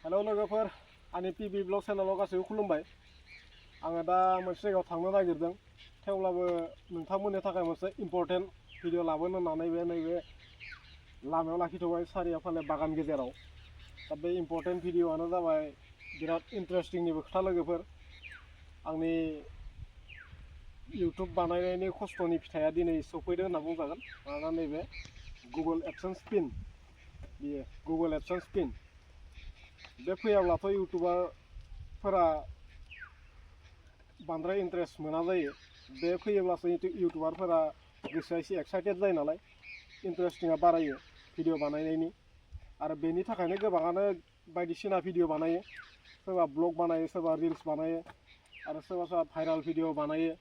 Hello लोगोफोर आंनि पिबि blog चेनेलाव गासैबो खुलुमबाय। आङो दा मोनसे जायगायाव थांनो नागिरदों, थेवब्लाबो नोंथांमोननि थाखाय मोनसे इम्पर्टेन्ट भिडिअ लाबोनो होननानै नैबे लामायाव लाखिथ'बाय सारियाफाले बागान गेजेराव। दा बे इम्पर्टेन्ट भिडिअआनो जाबाय बिराद इन्टारेस्टिंनिबो खोथा लोगोफोर। आंनि इउटुब बानायनायनि खस्थ'नि फिथाइया दिनै सफैदों होनना बुंजागोन। मानोना नैबे गुगोल एडसेन्स पिन, बेयो गुगोल एडसेन्स पिन बे फैयाब्लाथ' इउटुबारफोरा बांद्राय इन्टारेस्ट मोना जायो। बे फैयोब्लासो इउटुबारफोरा गोसोआ एसे एक्साइटेड जायो नालाय, इन्टारेस्टिंआ बारायो भिडिअ बानायनायनि। आरो बेनि थाखायनो गोबाङानो बायदिसिना भिडिअ बानायो, सोरबा ब्लग बानायो, सोरबा रिल्स बानायो, आरो सोरबा सोरबा भाइराल भिडिअ बानायो।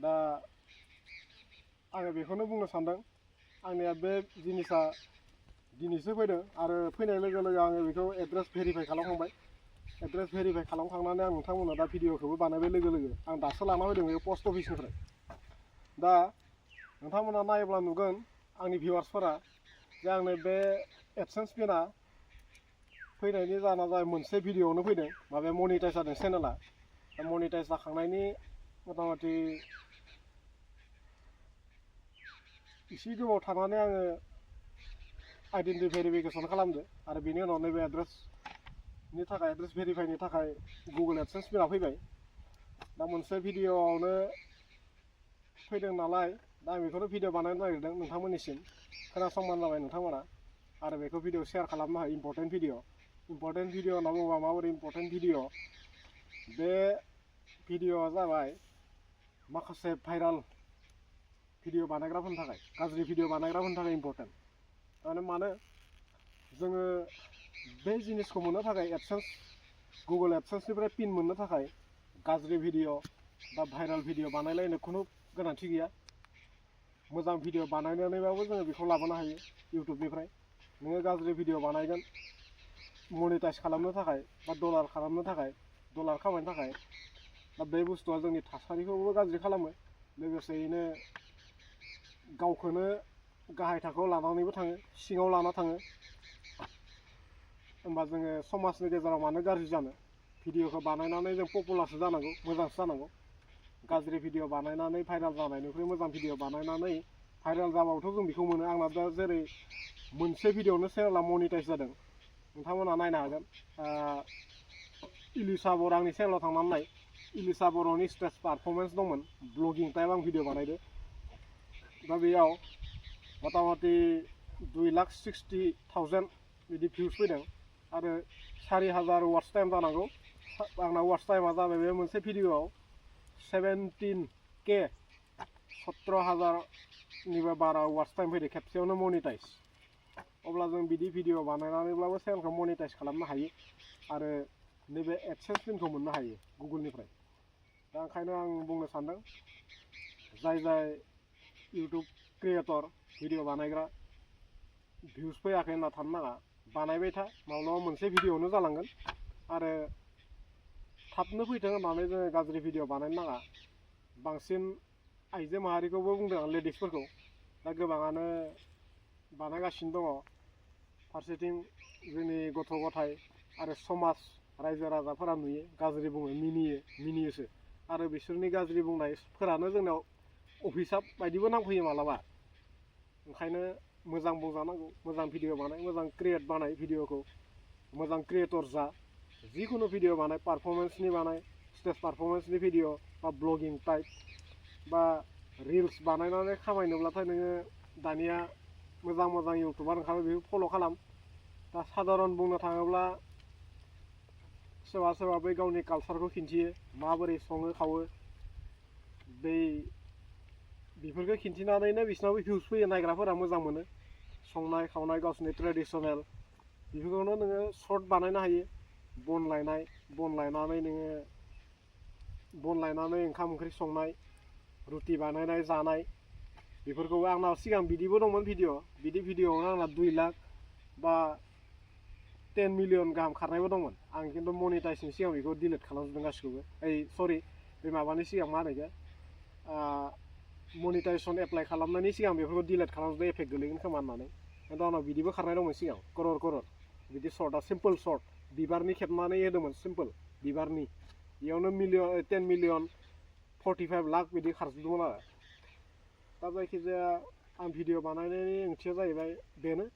दा आङो बेखौनो बुंनो सानदों, आंनिया बे जिनिसा दिनैसो फैदों आरो फैनाय लोगो लोगो आङो बेखौ एड्रेस भेरिफाइ खालामखांबाय। एड्रेस भेरिफाइ खालामखांनानै आं नोंथांमोननो दा भिडिअखौबो बानायबाय लोगो लोगो। आं दासो लाना फैदों बेखौ पस्ट अफिसनिफ्राय। दा नोंथांमोना नायोब्ला नुगोन आंनि भिउवार्सफोरा जे आंनो बे एडसेन्स पिनआ फैनायनि जाहोना जाबाय मोनसे भिडिअआवनो फैदों, माबाया मनिटाइज जादों चेनेला। दा मनिटाइज जाखांनायनि मथा मथि एसे गोबाव थानानै आङो आइडेन्टि भेरिफिकेसन खालामदो आरो बेनि उनाव नैबे एड्रेसनि थाखाय, एड्रेस भेरिफाइनि थाखाय गुगोल एडसेन्स पिनआ फैबाय। दा मोनसे भिडिअआवनो फैदों नालाय, दा आं बेखौनो भिडिअ बानायनो नागिरदों नोंथांमोननिसिम खोनासंबानो जाबाय नोंथांमोना। आरो बेखौ भिडिअ शेयार खालामनो हायो। इम्पर्टेन्ट भिडिअ होनना बुङोबा माबोरै इम्पर्टेन्ट भिडिअ? बे भिडिअआ जाबाय माखासे भाइराल भिडिअ बानायग्राफोरनि थाखाय, गाज्रि भिडिअ बानायग्राफोरनि थाखाय इम्पर्टेन्ट। मानो जोङो बे जिनिसखौ मोननो थाखाय, गुगोल एडसेन्सनिफ्राय पिन मोननो थाखाय गाज्रि भिडिअ बा भाइराल भिडिअ बानायलायनो खुनु गोनांथि गैया। मोजां भिडिअ बानायनानैबाबो जोङो बेखौ लाबोनो हायो इउटुबनिफ्राय। नोङो गाज्रि भिडिअ बानायगोन मनिटाइज खालामनो थाखाय बा डलार खालामनो थाखाय, डलार खामायनो थाखाय। दा बे बुस्थुआ जोंनि थासारिखौबो गाज्रि खालामो, लोगोसेयैनो गावखौनो गाहाय थाखोआव लानानैबो थाङो, सिङाव लाना थाङो। होमबा जोङो समाजनि गेजेराव मानो गाज्रि जानो? भिडिअखौ बानायनानै जों पपुलारसो जानांगौ, मोजांसो जानांगौ। गाज्रि भिडिअ बानायनानै भाइराल जानायनिख्रुइ मोजां भिडिअ बानायनानै भाइराल जाबाबोथ' जों बेखौ मोनो। आंना दा जेरै मोनसे भिडिअआवनो चेनेला मनिटाइज जादों, नोंथांमोना नायनो हागोन। इलिसा बर' आंनि चेनेलाव थांनानै नाय, इलिसा बर'नि स्टेज पारफरमेन्स दंमोन, ब्लगिं टाइप आं भिडिअ बानायदो। दा बेयाव मथा मथि 2,60,000 बिदि भिउस फैदों आरो 4,000 वाट्स टाइम जानांगौ। आंना वाट्स टाइमा जाबाय बे मोनसे भिडिअआव 17K, 17,000निबो बारा वाट्स टाइम फैदों खेबसेयावनो मनिटाइज। अब्ला जों बिदि भिडिअ बानायनानैब्लाबो चेनेलखौ मनिटाइज खालामनो हायो आरो नैबे एडसेन्स पिनखौ मोननो हायो गुगोलनिफ्राय। दा ओंखायनो आं बुंनो सानदों, जाय इउटुब क्रिएटर भिडिअ बानायग्रा, भिउस फैयाखै होनना थानो नाङा, बानायबाय था। माब्लाबा मोनसे भिडिअआवनो जालांगोन। आरो थाबनो फैथों होननानै जोङो गाज्रि भिडिअ बानायनो नाङा। बांसिन आइजो माहारिखौबो बुंदों आं, लेडिसफोरखौ। दा गोबाङानो बानायगासिनो दङ। फारसेथिं जोंनि गथ' गथाय आरो समाज, रायजो राजाफोरा नुयो, गाज्रि बुङो, मिनियोसो। आरो बिसोरनि गाज्रि बुंनायफोरानो जोंनाव अभिशाप बायदिबो नांफैयो मालाबा। ओंखायनो मोजां बुंजानांगौ, मोजां भिडिअ बानाय, मोजां क्रिएट बानाय भिडिअखौ, मोजां क्रिएटर जा। जिखुनु भिडिअ बानाय, पारफरमेन्सनि बानाय, स्टेज पारफरमेन्सनि भिडिअ बा ब्लगिं टाइप बा रिल्स बानायनानै खामायनोब्लाथाय नोङो दानिया मोजां मोजां इउटुबार ओंखारबाय, बेखौ फल' खालाम। दा साधारन बुंनो थाङोब्ला सोरबा सोरबा बै गावनि कालसारखौ खिन्थियो, माबोरै सङो खावो, बेफोरखौ खिन्थिनानैनो बिसिनावबो भिउस फैयो, नायग्राफोरा मोजां मोनो। संनाय खावनाय गावसोरनि ट्रेडिसनेल बेफोरखौनो नोङो सर्ट बानायनो हायो। बन लायनानै ओंखाम ओंख्रि संनाय, रुटि बानायनाय, जानाय, बेफोरखौबो आंनाव सिगां बिदिबो दंमोन भिडिअ। बिदि भिडिअआवनो आंना 2 लाख बा 10 मिलियन गाहाम खारनायबो दंमोन। आं खिन्थु मनिटाइजनि सिगां बेखौ डिलिट खालामजोबदों गासिखौबो। बे माबानि सिगां मा होनो बेखौ, मनिटाइजेसन एप्लाइ खालामनायनि सिगां बेफोरखौ डिलिट खालामजोबदों, एफेक्ट गोलैगोन खोमा होननानै। खिन्थु आंनाव बिदिबो खारनाय दंमोन सिगां, करर बिदि सर्टआ, सिम्पोल सर्ट बिबारनि खेबनानै होदोंमोन सिम्पोल बिबारनि बेयावनो 10 मिलियन 45 लाख बिदि खारजोबदोंमोन आरो दा जायखिजाया आं भिडिअ बानायनायनि ओंथिया जाहैबाय बेनो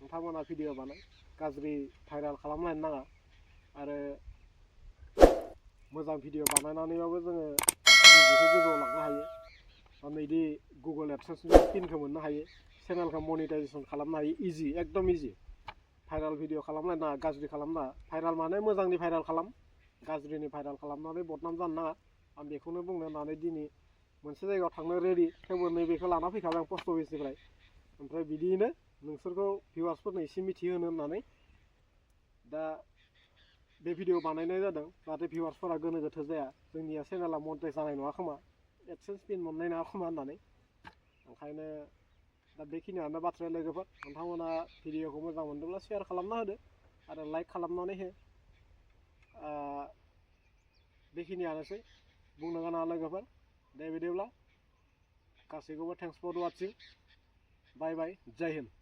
नोंथांमोना भिडिअ बानाय गाज्रि भाइराल खालामलायनो नाङा आरो मोजां भिडिअ बानायनानैबाबो जोङो बेखौ गोजौआव लांनो हायो नैदि गुगल एडसेन्सनि पिनखौ मोननो हायो चेनेलखौ मनिटाइजेसन खालामनो हायो इजि एकदम इजि भाइराल भिडिअ खालामलायनो नाङा गाज्रि खालामनो नाङा भाइराल माने मोजांनि भाइराल खालाम गाज्रिनि भाइराल खालामनानै बदनाम जानो नाङा आं बेखौनो बुंनो होननानै दिनै मोनसे जायगायाव थांनो रेडि थेवबो नैबेखौ लाना फैखाबाय आं पस्ट अफिसनिफ्राय ओमफ्राय बिदियैनो नोंसोरखौ भिउवार्सफोरनो एसे मिथिहोनो होननानै दा बे भिडिअ बानायनाय जादों जाहाथे भिउवार्सफोरा गोनो गोथो जाया जोंनिया चेनेला मनिटाइज जानाय नङा खोमा एडसेन्स पिन मोननाय नङा खोमा होननानै ओंखायनो दा बेखिनियानो बाथ्राया लोगोफोर नोंथांमोना भिडिअखौ मोजां मोनदोंब्ला शेयार खालामना होदो आरो लाइक खालामनानै हो बेखिनियानोसै बुंनो गोनाङा लोगोफोर दे बिदिब्ला गासैखौबो थेंक्स फर वाचिं बाय बाय जय हिन्द